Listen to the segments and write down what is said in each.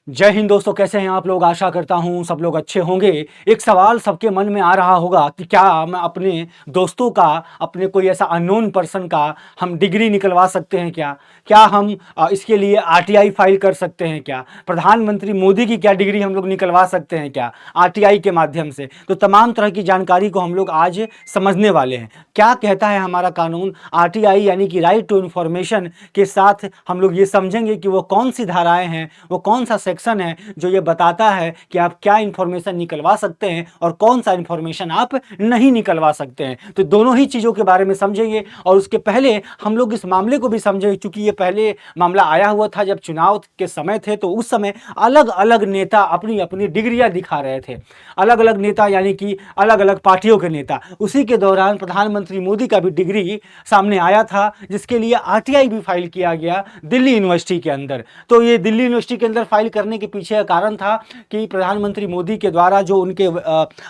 जय हिंद दोस्तों, कैसे हैं आप लोग। आशा करता हूं सब लोग अच्छे होंगे। एक सवाल सबके मन में आ रहा होगा कि क्या मैं अपने दोस्तों का, अपने कोई ऐसा अननोन पर्सन का हम डिग्री निकलवा सकते हैं क्या? क्या हम इसके लिए आरटीआई फाइल कर सकते हैं क्या? प्रधानमंत्री मोदी की क्या डिग्री हम लोग निकलवा सकते हैं क्या आरटीआई के माध्यम से? तो तमाम तरह की जानकारी को हम लोग आज समझने वाले हैं। क्या कहता है हमारा कानून आरटीआई यानी कि राइट टू इन्फॉर्मेशन के साथ हम लोग ये समझेंगे कि वो कौन सी धाराएं हैं, वो कौन सा सेक्शन है जो ये बताता है कि आप क्या इंफॉर्मेशन निकलवा सकते हैं और कौन सा इंफॉर्मेशन आप नहीं निकलवा सकते हैं। तो दोनों ही चीज़ों के बारे में समझेंगे और उसके पहले हम लोग इस मामले को भी समझेंगे, क्योंकि ये पहले मामला आया हुआ था जब चुनाव के समय थे, तो उस समय अलग अलग नेता अपनी अपनी डिग्रियां दिखा रहे थे। अलग अलग नेता यानी कि अलग अलग पार्टियों के नेता। उसी के दौरान प्रधानमंत्री मोदी का भी डिग्री सामने आया था, जिसके लिए आरटीआई भी फाइल किया गया दिल्ली यूनिवर्सिटी के अंदर। तो ये दिल्ली यूनिवर्सिटी के अंदर फाइल करने के पीछे का कारण था कि प्रधानमंत्री मोदी के द्वारा जो उनके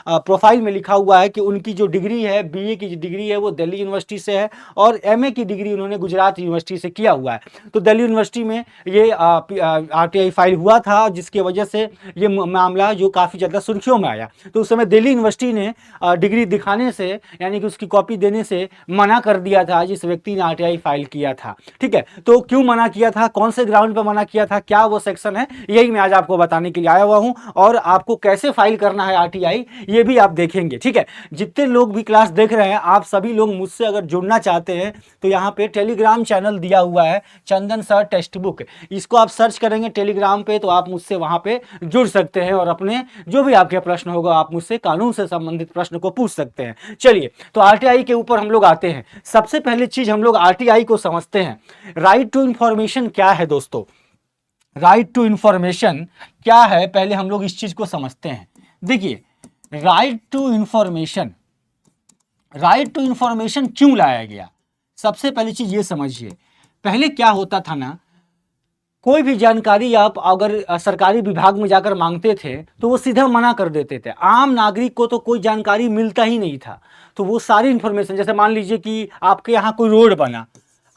प्रोफाइल में लिखा हुआ है कि उनकी जो डिग्री है, बीए की जो डिग्री है वो दिल्ली यूनिवर्सिटी से है और एमए की डिग्री उन्होंने गुजरात यूनिवर्सिटी से किया हुआ है। तो दिल्ली यूनिवर्सिटी में ये आरटीआई फाइल हुआ था, जिसकी वजह से ये मामला जो काफ़ी ज़्यादा सुर्खियों में आया। तो उस समय दिल्ली यूनिवर्सिटी ने डिग्री दिखाने से यानी कि उसकी कॉपी देने से मना कर दिया था जिस व्यक्ति ने आरटीआई फाइल किया था। ठीक है, तो क्यों मना किया था, कौन से ग्राउंड पर मना किया था, क्या वो सेक्शन है, यही मैं आज आपको बताने के लिए आया हुआ हूं। और आपको कैसे फाइल करना है आरटीआई ये भी आप देखेंगे। ठीक है, जितने लोग भी क्लास देख रहे हैं, आप सभी लोग मुझसे अगर जुड़ना चाहते हैं तो यहाँ पे टेलीग्राम चैनल दिया हुआ है, चंदन सर टेक्स्ट बुक। इसको आप सर्च करेंगे टेलीग्राम पे तो आप मुझसे वहां पे जुड़ सकते हैं और अपने जो भी आपके प्रश्न होगा आप मुझसे कानून से संबंधित प्रश्न को पूछ सकते हैं। चलिए, तो आरटीआई के ऊपर हम लोग आते हैं। सबसे पहले चीज हम लोग आरटीआई को समझते हैं। राइट टू इंफॉर्मेशन क्या है दोस्तों? राइट टू इंफॉर्मेशन क्या है, पहले हम लोग इस चीज को समझते हैं। देखिए, right to information, right to information क्यों लाया गया, सबसे पहली चीज ये समझिए। पहले क्या होता था ना, कोई भी जानकारी आप अगर सरकारी विभाग में जाकर मांगते थे तो वो सीधा मना कर देते थे। आम नागरिक को तो कोई जानकारी मिलता ही नहीं था। तो वो सारी इंफॉर्मेशन, जैसे मान लीजिए कि आपके यहाँ कोई रोड बना,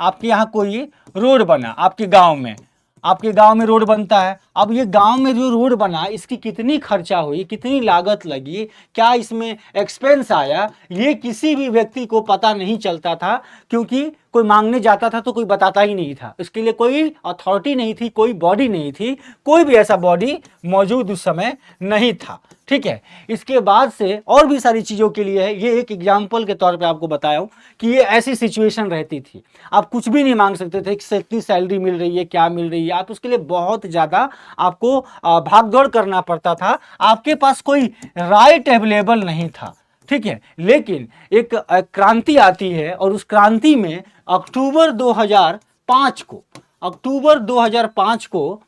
आपके यहाँ कोई रोड बना, आपके गांव में, आपके गांव में रोड बनता है। अब ये गांव में जो रोड बना, इसकी कितनी खर्चा हुई, कितनी लागत लगी, क्या इसमें एक्सपेंस आया, ये किसी भी व्यक्ति को पता नहीं चलता था, क्योंकि कोई मांगने जाता था तो कोई बताता ही नहीं था। इसके लिए कोई अथॉरिटी नहीं थी, कोई बॉडी नहीं थी, कोई भी ऐसा बॉडी मौजूद उस समय नहीं था। ठीक है, इसके बाद से और भी सारी चीज़ों के लिए है, ये एक एग्जाम्पल के तौर पे आपको बताया हूँ कि ये ऐसी सिचुएशन रहती थी। आप कुछ भी नहीं मांग सकते थे कि कितनी सैलरी मिल रही है, क्या मिल रही है, आप उसके लिए बहुत ज़्यादा आपको भागदौड़ करना पड़ता था। आपके पास कोई राइट अवेलेबल नहीं था। ठीक है, लेकिन एक क्रांति आती है और उस क्रांति में अक्टूबर 2005 को, अक्टूबर 2005 को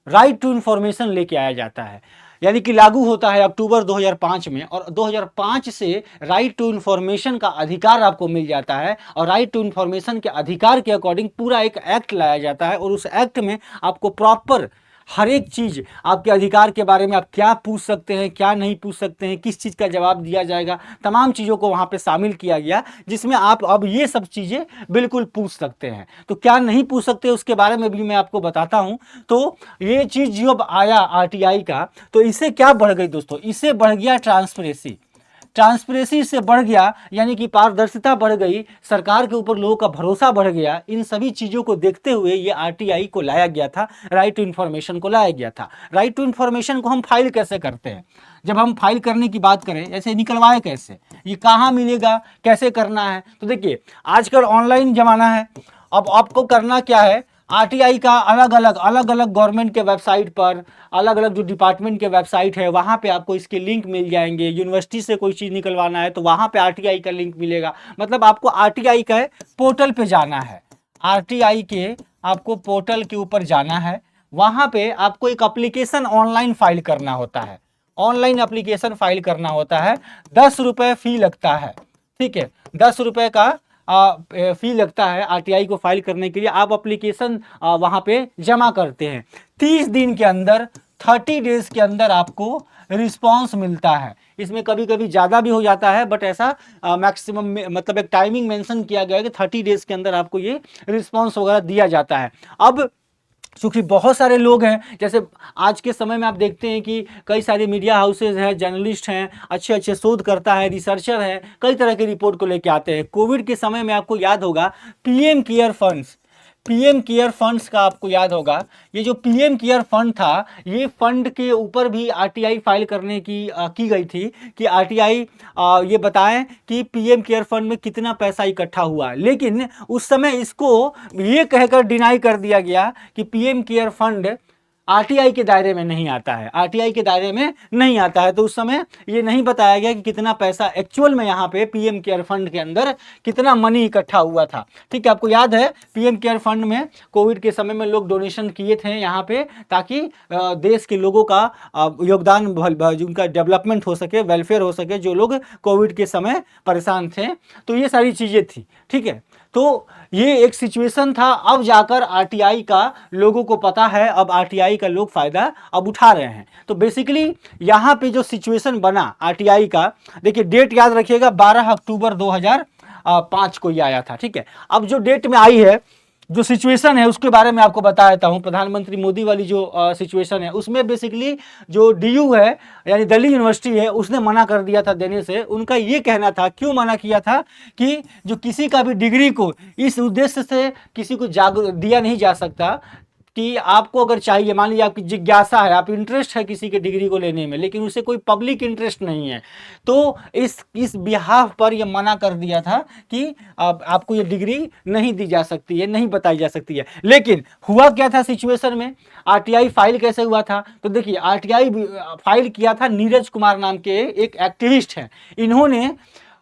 राइट टू इंफॉर्मेशन लेके आया जाता है, यानी कि लागू होता है अक्टूबर 2005 में। और 2005 से राइट टू इंफॉर्मेशन का अधिकार आपको मिल जाता है और राइट टू इंफॉर्मेशन के अधिकार के अकॉर्डिंग पूरा एक एक्ट लाया जाता है और उस एक्ट में आपको प्रॉपर हर एक चीज़, आपके अधिकार के बारे में आप क्या पूछ सकते हैं, क्या नहीं पूछ सकते हैं, किस चीज़ का जवाब दिया जाएगा, तमाम चीज़ों को वहाँ पे शामिल किया गया, जिसमें आप अब ये सब चीज़ें बिल्कुल पूछ सकते हैं। तो क्या नहीं पूछ सकते उसके बारे में भी मैं आपको बताता हूँ। तो ये चीज़ जब आया आरटीआई का, तो इससे क्या बढ़ गई दोस्तों, इससे बढ़ गया ट्रांसपेरेंसी। ट्रांसपेरेंसी से बढ़ गया यानी कि पारदर्शिता बढ़ गई, सरकार के ऊपर लोगों का भरोसा बढ़ गया। इन सभी चीज़ों को देखते हुए ये आरटीआई को लाया गया था, राइट टू इन्फॉर्मेशन को लाया गया था। राइट टू इन्फॉर्मेशन को हम फाइल कैसे करते हैं, जब हम फाइल करने की बात करें, ऐसे निकलवाए कैसे, ये कहाँ मिलेगा, कैसे करना है, तो देखिए आजकल ऑनलाइन जमाना है। अब आपको करना क्या है, आरटीआई का अलग अलग गवर्नमेंट के वेबसाइट पर, अलग अलग जो डिपार्टमेंट के वेबसाइट है वहाँ पे आपको इसके लिंक मिल जाएंगे। यूनिवर्सिटी से कोई चीज़ निकलवाना है तो वहाँ पे आरटीआई का लिंक मिलेगा। मतलब आपको आरटीआई के पोर्टल पे जाना है, आरटीआई के आपको पोर्टल के ऊपर जाना है, वहाँ पे आपको एक एप्लीकेशन ऑनलाइन फाइल करना होता है, ऑनलाइन एप्लीकेशन फाइल करना होता है। 10 रुपये फी लगता है। ठीक है, 10 रुपये का फी लगता है आरटीआई को फाइल करने के लिए। आप एप्लीकेशन वहाँ पे जमा करते हैं, 30 दिन के अंदर, 30 डेज के अंदर आपको रिस्पांस मिलता है। इसमें कभी कभी ज़्यादा भी हो जाता है, बट ऐसा मैक्सिमम मतलब एक टाइमिंग मेंशन किया गया है कि 30 डेज के अंदर आपको ये रिस्पांस वगैरह दिया जाता है। अब क्योंकि बहुत सारे लोग हैं, जैसे आज के समय में आप देखते हैं कि कई सारे मीडिया हाउसेज हैं, जर्नलिस्ट हैं, अच्छे अच्छे शोधकर्ता है, रिसर्चर हैं, कई तरह की रिपोर्ट को लेके आते हैं। कोविड के समय में आपको याद होगा PM care funds, PM care funds का आपको याद होगा, ये जो पीएम केयर फंड था, ये फंड के ऊपर भी आरटीआई फाइल करने की गई थी कि आरटीआई ये बताएं कि पीएम केयर फंड में कितना पैसा इकट्ठा हुआ। लेकिन उस समय इसको ये कहकर डिनाई कर दिया गया कि पीएम केयर फंड आरटीआई के दायरे में नहीं आता है, आरटीआई के दायरे में नहीं आता है। तो उस समय ये नहीं बताया गया कि कितना पैसा एक्चुअल में यहाँ पे पीएम केयर फंड के अंदर कितना मनी इकट्ठा हुआ था। ठीक है, आपको याद है पीएम केयर फंड में कोविड के समय में लोग डोनेशन किए थे यहाँ पे, ताकि देश के लोगों का योगदान, उनका डेवलपमेंट हो सके, वेलफेयर हो सके, जो लोग कोविड के समय परेशान थे। तो ये सारी चीज़ें थी। ठीक है, तो ये एक सिचुएशन था। अब जाकर आरटीआई का लोगों को पता है, अब आरटीआई का लोग फायदा अब उठा रहे हैं। तो बेसिकली यहाँ पे जो सिचुएशन बना आरटीआई का, देखिए डेट याद रखिएगा 12 अक्टूबर 2005 को ये आया था। ठीक है, अब जो डेट में आई है, जो सिचुएशन है उसके बारे में आपको बता देता हूं। प्रधानमंत्री मोदी वाली जो सिचुएशन है उसमें बेसिकली जो डीयू है यानी दिल्ली यूनिवर्सिटी है, उसने मना कर दिया था देने से। उनका ये कहना था, क्यों मना किया था, कि जो किसी का भी डिग्री को इस उद्देश्य से किसी को जागरूक दिया नहीं जा सकता कि आपको अगर चाहिए, मान लीजिए आपकी जिज्ञासा है, आप इंटरेस्ट है किसी के डिग्री को लेने में, लेकिन उसे कोई पब्लिक इंटरेस्ट नहीं है, तो इस बिहाफ पर यह मना कर दिया था कि आपको ये डिग्री नहीं दी जा सकती है, नहीं बताई जा सकती है। लेकिन हुआ क्या था सिचुएशन में, आरटीआई फाइल कैसे हुआ था, तो देखिए आरटीआई फाइल किया था नीरज कुमार नाम के एक एक्टिविस्ट हैं। इन्होंने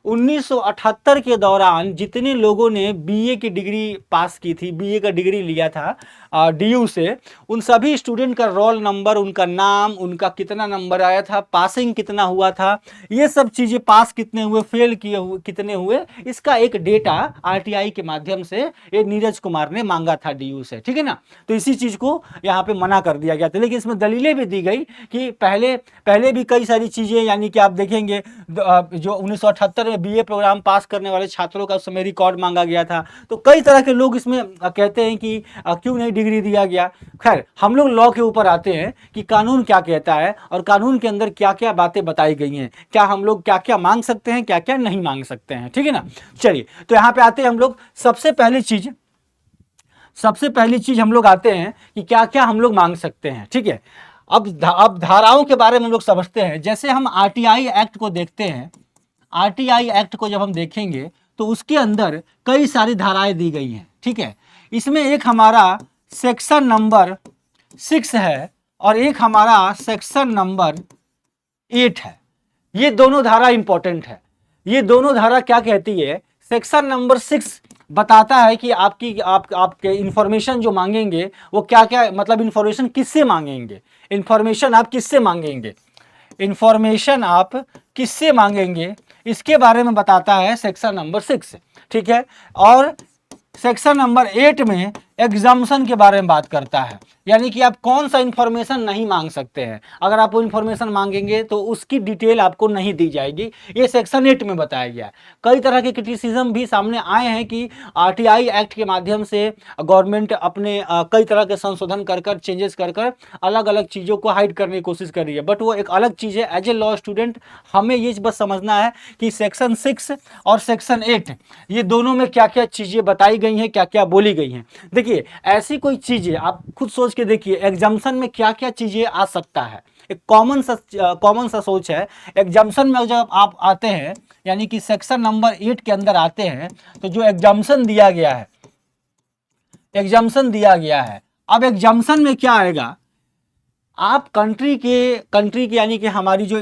1978 के दौरान जितने लोगों ने बीए की डिग्री पास की थी, बीए का डिग्री लिया था डीयू से, उन सभी स्टूडेंट का रोल नंबर, उनका नाम, उनका कितना नंबर आया था, पासिंग कितना हुआ था, ये सब चीज़ें, पास कितने हुए, फेल किए हुए कितने हुए, इसका एक डेटा आरटीआई के माध्यम से ये नीरज कुमार ने मांगा था डीयू से। ठीक है ना, तो इसी चीज़ को यहाँ पे मना कर दिया गया था। लेकिन इसमें दलीलें भी दी गई कि पहले भी कई सारी चीज़ें, यानी कि आप देखेंगे जो 1978 में बीए प्रोग्राम पास करने वाले छात्रों का उस समय रिकॉर्ड मांगा गया था। तो कई तरह के लोग इसमें कहते हैं कि क्यों नहीं डिग्री दिया गया। खैर, हम लोग लॉ के ऊपर आते हैं कि कानून क्या कहता है और कानून के अंदर क्या क्या बातें बताई गई हैं, क्या हम लोग क्या क्या मांग सकते हैं, क्या क्या नहीं मांग सकते हैं। ठीक है ना, चलिए तो यहाँ पे आते हैं हम लोग। सबसे पहली चीज हम लोग आते हैं कि क्या क्या हम लोग मांग सकते हैं। ठीक है, अब धाराओं के बारे में हम लोग समझते हैं। जैसे हम आरटीआई एक्ट को देखते हैं, आरटीआई एक्ट को जब हम देखेंगे तो उसके अंदर कई सारी धाराएं दी गई हैं। ठीक है, इसमें एक हमारा सेक्शन नंबर 6 है और एक हमारा सेक्शन नंबर 8 है। ये दोनों धारा इंपॉर्टेंट है। ये दोनों धारा क्या कहती है, सेक्शन नंबर 6 बताता है कि आपके इंफॉर्मेशन जो मांगेंगे वो क्या क्या, मतलब इंफॉर्मेशन किससे मांगेंगे, इंफॉर्मेशन आप किससे मांगेंगे, इंफॉर्मेशन आप किससे मांगेंगे, इसके बारे में बताता है सेक्शन नंबर 6। ठीक है, और सेक्शन नंबर 8 में एग्जाम्पशन के बारे में बात करता है, यानी कि आप कौन सा इंफॉर्मेशन नहीं मांग सकते हैं। अगर आप वो इंफॉर्मेशन मांगेंगे तो उसकी डिटेल आपको नहीं दी जाएगी, ये सेक्शन 8 में बताया गया है। कई तरह के क्रिटिसिज्म भी सामने आए हैं कि आरटीआई एक्ट के माध्यम से गवर्नमेंट अपने कई तरह के संशोधन कर चेंजेस कर अलग अलग चीज़ों को हाइड करने की कोशिश कर रही है, बट वो एक अलग चीज़ है। एज ए लॉ स्टूडेंट हमें ये बस समझना है कि सेक्शन 6 और सेक्शन 8 ये दोनों में क्या क्या चीज़ें बताई गई हैं, क्या क्या बोली गई हैं। देखिए, ऐसी कोई चीजें आप खुद सोच के देखिए, एग्जाम्पशन में क्या क्या चीजें आ सकता है। एक कॉमन सा सोच है। एग्जाम्पशन में जब आप आते हैं, यानी कि सेक्शन नंबर 8 के अंदर आते हैं, तो जो एग्जाम्पशन दिया गया है, अब एग्जाम्पशन में क्या आएगा, आप कंट्री के यानी कि हमारी जो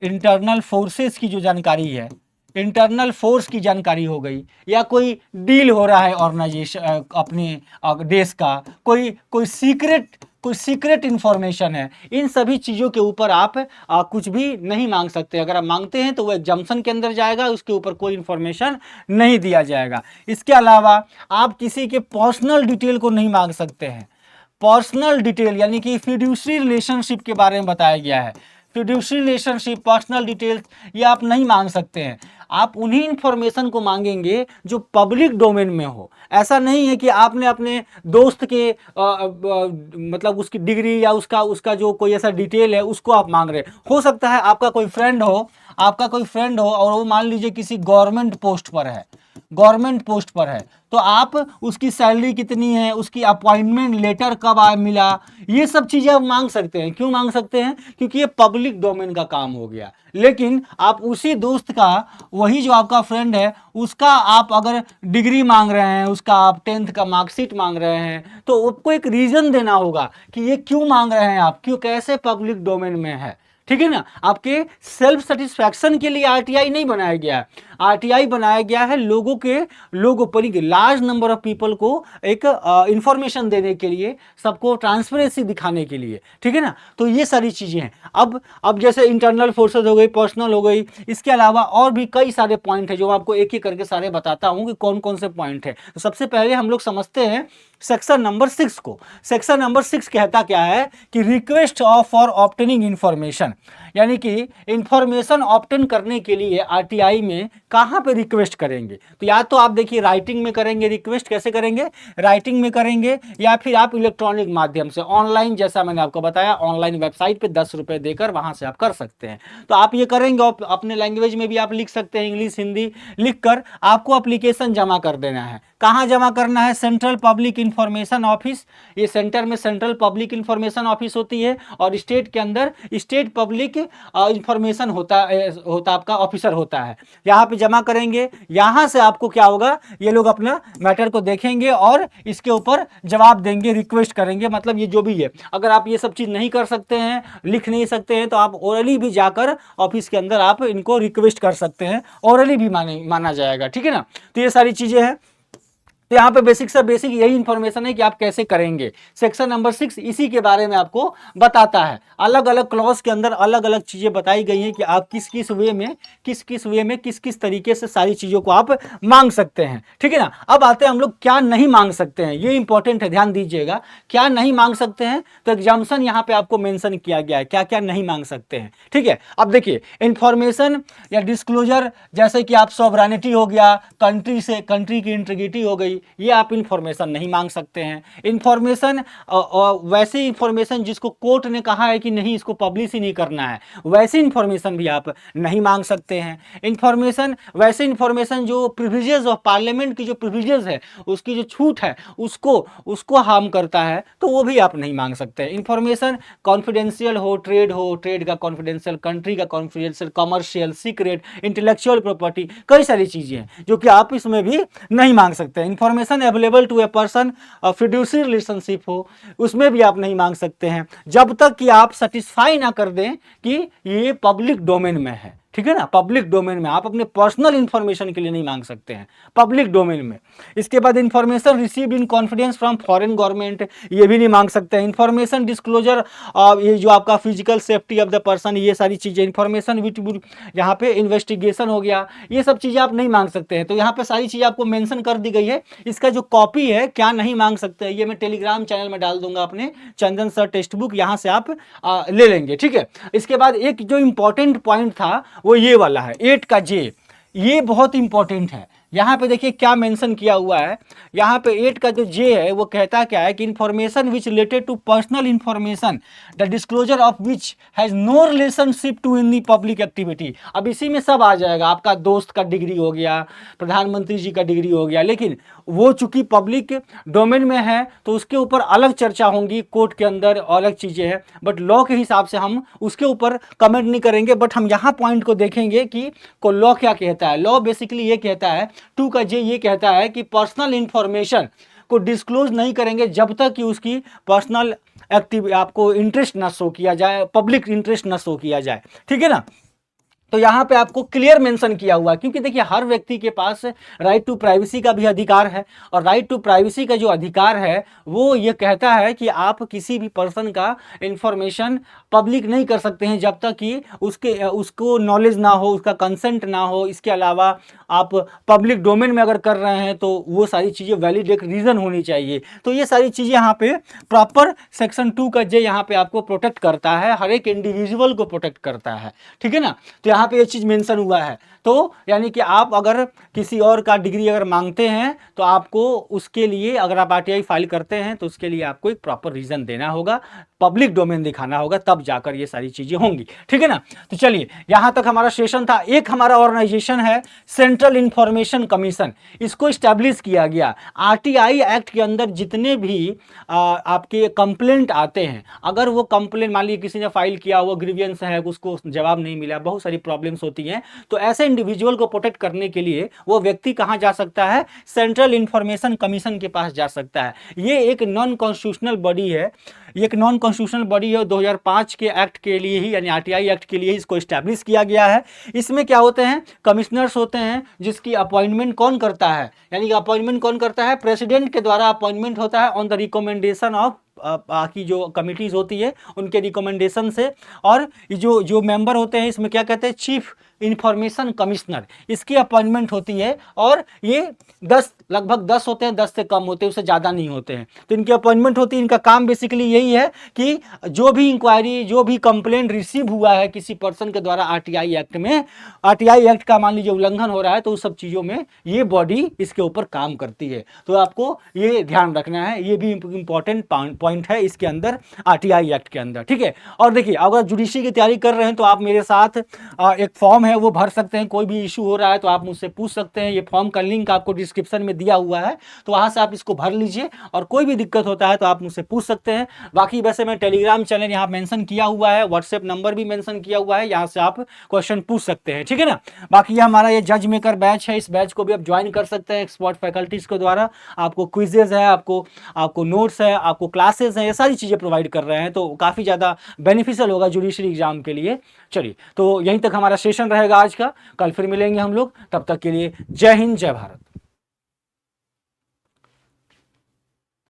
इंटरनल फोर्सेस की जो जानकारी है, इंटरनल फोर्स की जानकारी हो गई, या कोई डील हो रहा है ऑर्गेनाइजेशन अपने देश का, कोई सीक्रेट इंफॉर्मेशन है, इन सभी चीज़ों के ऊपर आप कुछ भी नहीं मांग सकते। अगर आप मांगते हैं तो वो एग्जाम्पशन के अंदर जाएगा, उसके ऊपर कोई इंफॉर्मेशन नहीं दिया जाएगा। इसके अलावा आप किसी के पर्सनल डिटेल को नहीं मांग सकते हैं। पर्सनल डिटेल यानी कि फिड्यूसरी रिलेशनशिप के बारे में बताया गया है। फिड्यूशियरी रिलेशनशिप, पर्सनल डिटेल्स ये आप नहीं मांग सकते हैं। आप उन्हीं इंफॉर्मेशन को मांगेंगे जो पब्लिक डोमेन में हो। ऐसा नहीं है कि आपने अपने दोस्त के मतलब उसकी डिग्री या उसका उसका जो कोई ऐसा डिटेल है उसको आप मांग रहे हैं। हो सकता है आपका कोई फ्रेंड हो, और वो मान लीजिए किसी गवर्नमेंट पोस्ट पर है, तो आप उसकी सैलरी कितनी है, उसकी अपॉइंटमेंट लेटर कब मिला, ये सब चीजें आप मांग सकते हैं। क्यों मांग सकते हैं? क्योंकि ये पब्लिक डोमेन का काम हो गया। लेकिन आप उसी दोस्त का, वही जो आपका फ्रेंड है, उसका आप अगर डिग्री मांग रहे हैं, उसका आप 10th का मार्कशीट मांग रहे हैं, तो आपको एक रीजन देना होगा कि ये क्यों मांग रहे हैं आप, क्यों, कैसे पब्लिक डोमेन में है। ठीक है ना? आपके सेल्फ सेटिस्फैक्शन के लिए आरटीआई नहीं बनाया गया है। आरटीआई बनाया गया है लोगों पर, लार्ज नंबर ऑफ पीपल को एक इंफॉर्मेशन देने के लिए, सबको ट्रांसपेरेंसी दिखाने के लिए। ठीक है ना? तो ये सारी चीजें हैं। अब जैसे इंटरनल फोर्सेज हो गई, पर्सनल हो गई, इसके अलावा और भी कई सारे पॉइंट है जो आपको एक एक करके सारे बताता हूं कि कौन कौन से पॉइंट है। तो सबसे पहले हम लोग समझते हैं सेक्शन नंबर 6 को। सेक्शन नंबर 6 कहता क्या है कि request of for obtaining information, यानी कि इंफॉर्मेशन ऑब्टेन करने के लिए आरटीआई में कहां पे रिक्वेस्ट करेंगे। तो या तो आप देखिए राइटिंग में करेंगे रिक्वेस्ट, कैसे करेंगे, राइटिंग में करेंगे, या फिर आप इलेक्ट्रॉनिक माध्यम से ऑनलाइन, जैसा मैंने आपको बताया ऑनलाइन वेबसाइट पे 10 रुपए देकर वहां से आप कर सकते हैं। तो आप ये करेंगे और अपने लैंग्वेज में भी आप लिख सकते हैं, इंग्लिश हिंदी लिखकर आपको एप्लीकेशन जमा कर देना है। कहां जमा करना है? Central public information office. ये सेंटर में सेंट्रल पब्लिक इंफॉर्मेशन ऑफिस होती है, और स्टेट के अंदर स्टेट पब्लिक इंफॉर्मेशन होता आपका ऑफिसर होता है। यहाँ पे जमा करेंगे। यहाँ से आपको क्या होगा, ये लोग अपना मैटर को देखेंगे और इसके ऊपर जवाब देंगे, रिक्वेस्ट करेंगे। मतलब ये जो भी है, अगर आप ये सब चीज नहीं कर सकते हैं, लिख नहीं सकते हैं, तो आप ओरली भी जाकर ऑफिस के अंदर आप इनको रिक्वेस्ट कर सकते हैं, ओरली भी माना जाएगा। ठीक है ना? तो ये सारी चीजें हैं। तो यहाँ पे बेसिक से बेसिक यही इंफॉर्मेशन है कि आप कैसे करेंगे। सेक्शन नंबर 6 इसी के बारे में आपको बताता है। अलग अलग क्लॉज के अंदर अलग अलग चीजें बताई गई हैं कि आप किस किस वे में किस किस तरीके से सारी चीजों को आप मांग सकते हैं। ठीक है ना? अब आते हैं हम लोग क्या नहीं मांग सकते हैं। ये इंपॉर्टेंट है, ध्यान दीजिएगा। क्या नहीं मांग सकते हैं, तो एग्जाम्पशन यहाँ पे आपको मेंशन किया गया है क्या क्या नहीं मांग सकते हैं। ठीक है? अब देखिए, इंफॉर्मेशन या डिस्क्लोजर, जैसे कि आप सॉवरेनिटी हो गया, कंट्री की इंटीग्रिटी हो गई, ये आप इंफॉर्मेशन नहीं मांग सकते हैं। इंफॉर्मेशन वैसे इंफॉर्मेशन जिसको कोर्ट ने कहा है कि नहीं इसको पब्लिश ही नहीं करना है, वैसी इंफॉर्मेशन भी आप नहीं मांग सकते हैं। इंफॉर्मेशन, वैसे इंफॉर्मेशन जो प्रिविलेजेस ऑफ पार्लियामेंट की जो प्रिविलेजेस है, उसकी जो छूट है, उसको हार्म करता है, तो वो भी आप नहीं मांग सकते। इंफॉर्मेशन कॉन्फिडेंशियल हो, ट्रेड का कॉन्फिडेंशियल, कंट्री का confidential, commercial, secret, intellectual property, कई सारी चीजें हैं जो कि आप इसमें भी नहीं मांग सकते। Information available to a person, fiduciary relationship हो, उसमें भी आप नहीं मांग सकते हैं, जब तक कि आप सेटिस्फाई ना कर दें कि ये पब्लिक डोमेन में है। ठीक है ना? पब्लिक डोमेन में आप अपने पर्सनल इंफॉर्मेशन के लिए नहीं मांग सकते हैं, पब्लिक डोमेन में। इसके बाद information received in confidence from foreign government, ये भी नहीं मांग सकते हैं। इंफॉर्मेशन डिस्क्लोजर, ये जो आपका physical safety of the person, ये सारी चीजें, इंफॉर्मेशन विच यहाँ पे इन्वेस्टिगेशन हो गया, ये सब चीजें आप नहीं मांग सकते हैं। तो यहाँ पे सारी चीजें आपको मेंशन कर दी गई है। इसका जो कॉपी है क्या नहीं मांग सकते हैं, ये मैं टेलीग्राम चैनल में डाल दूंगा अपने, चंदन सर टेक्स्ट बुक, यहाँ से आप ले लेंगे। ठीक है? इसके बाद एक जो इंपॉर्टेंट पॉइंट था वो ये वाला है, 8 का जे, ये बहुत इंपॉर्टेंट है। यहाँ पे देखिए क्या मेंशन किया हुआ है। यहाँ पे 8 का जो जे है वो कहता क्या है कि information which related to personal information the disclosure of which has no relationship to any public activity. अब इसी में सब आ जाएगा, आपका दोस्त का डिग्री हो गया, प्रधानमंत्री जी का डिग्री हो गया, लेकिन वो चूंकि पब्लिक डोमेन में है तो उसके ऊपर अलग चर्चा होंगी, कोर्ट के अंदर अलग चीजें हैं, बट लॉ के हिसाब से हम उसके ऊपर कमेंट नहीं करेंगे। बट हम यहाँ पॉइंट को देखेंगे कि लॉ क्या कहता है। लॉ बेसिकली ये कहता है, 2 का जे ये कहता है कि पर्सनल इंफॉर्मेशन को डिस्क्लोज नहीं करेंगे जब तक कि उसकी पर्सनल आपको इंटरेस्ट ना शो किया जाए, पब्लिक इंटरेस्ट ना शो किया जाए। ठीक है ना? तो यहाँ पे आपको क्लियर मेंशन किया हुआ है, क्योंकि देखिए हर व्यक्ति के पास राइट टू प्राइवेसी का भी अधिकार है, और राइट टू प्राइवेसी का जो अधिकार है वो ये कहता है कि आप किसी भी पर्सन का इंफॉर्मेशन पब्लिक नहीं कर सकते हैं जब तक कि उसको नॉलेज ना हो, उसका कंसेंट ना हो। इसके अलावा आप पब्लिक डोमेन में अगर कर रहे हैं तो वो सारी चीज़ें वैलिड एक रीज़न होनी चाहिए। तो ये सारी चीज़ें यहाँ पे प्रॉपर सेक्शन 2 का जे यहाँ पे आपको प्रोटेक्ट करता है, हर एक इंडिविजुअल को प्रोटेक्ट करता है, ठीक है ना। तो यहाँ पे ये चीज़ मेंशन हुआ है। तो यानी कि आप अगर किसी और का डिग्री अगर मांगते हैं तो आपको उसके लिए, अगर आप आरटीआई फाइल करते हैं तो उसके लिए आपको एक प्रॉपर रीज़न देना होगा, पब्लिक डोमेन दिखाना होगा, तब जाकर ये सारी चीज़ें होंगी, ठीक है ना। तो चलिए यहाँ तक हमारा सेशन था। एक हमारा ऑर्गेनाइजेशन है सेंट्रल इंफॉर्मेशन कमीशन, इसको स्टैब्लिश किया गया। आरटीआई एक्ट के अंदर जितने भी आपके कंप्लेंट आते हैं, अगर वो कंप्लेंट मान लीजिए किसी ने फाइल किया, वो ग्रीवियंस है, उसको जवाब नहीं मिला, बहुत सारी प्रॉब्लम्स होती हैं, तो ऐसे इंडिविजुअल को प्रोटेक्ट करने के लिए वो व्यक्ति कहाँ जा सकता है? सेंट्रल इंफॉर्मेशन कमीशन के पास जा सकता है। ये एक नॉन कॉन्स्टिट्यूशनल बॉडी है, एक नॉन कॉन्स्टिट्यूशनल बॉडी है। 2005 के एक्ट के लिए ही, यानी आरटीआई एक्ट के लिए ही इसको स्टैब्लिश किया गया है। इसमें क्या होते हैं? कमिश्नर्स होते हैं, जिसकी अपॉइंटमेंट कौन करता है? यानी कि अपॉइंटमेंट कौन करता है? प्रेसिडेंट के द्वारा अपॉइंटमेंट होता है ऑन द रिकमेंडेशन ऑफ बाकी जो कमिटीज होती है उनके रिकमेंडेशन से। और जो जो मेंबर होते हैं इसमें क्या कहते हैं? चीफ इंफॉर्मेशन कमिश्नर, इसकी अपॉइंटमेंट होती है। और ये 10 लगभग 10 होते हैं, 10 से कम होते हैं, उससे ज़्यादा नहीं होते हैं। तो इनकी अपॉइंटमेंट होती है। इनका काम बेसिकली यही है कि जो भी इंक्वायरी, जो भी कंप्लेंट रिसीव हुआ है किसी पर्सन के द्वारा आरटीआई एक्ट में, आरटीआई एक्ट का मान लीजिए उल्लंघन हो रहा है, तो उस सब चीज़ों में ये बॉडी इसके ऊपर काम करती है। तो आपको ये ध्यान रखना है, ये भी इंपॉर्टेंट पॉइंट है इसके अंदर, आरटीआई एक्ट के अंदर, ठीक है। और देखिए अगर जुडिशरी की तैयारी कर रहे हैं तो आप मेरे साथ एक फॉर्म है वो भर सकते हैं। कोई भी इशू हो रहा है तो आप मुझसे पूछ सकते हैं। ये फॉर्म का लिंक आपको डिस्क्रिप्शन में दिया हुआ है, तो वहां से आप इसको भर लीजिए, और कोई भी दिक्कत होता है तो आप मुझसे पूछ सकते हैं। बाकी वैसे मैं टेलीग्राम चैनल यहाँ मेंशन किया हुआ है, व्हाट्सएप नंबर भी मेंशन किया हुआ है, यहाँ से आप क्वेश्चन पूछ सकते हैं, ठीक है ना। बाकी हमारा ये जज मेकर बैच है, इस बैच को भी आप ज्वाइन कर सकते हैं एक्सपर्ट फैकल्टीज के द्वारा। आपको क्विजेज है, आपको नोट्स है, आपको क्लासेस है, ये सारी चीज़ें प्रोवाइड कर रहे हैं, तो काफ़ी ज़्यादा बेनिफिशियल होगा जुडिशरी एग्जाम के लिए। चलिए, तो यहीं तक हमारा सेशन रहेगा आज का। कल फिर मिलेंगे हम लोग, तब तक के लिए जय हिंद, जय भारत।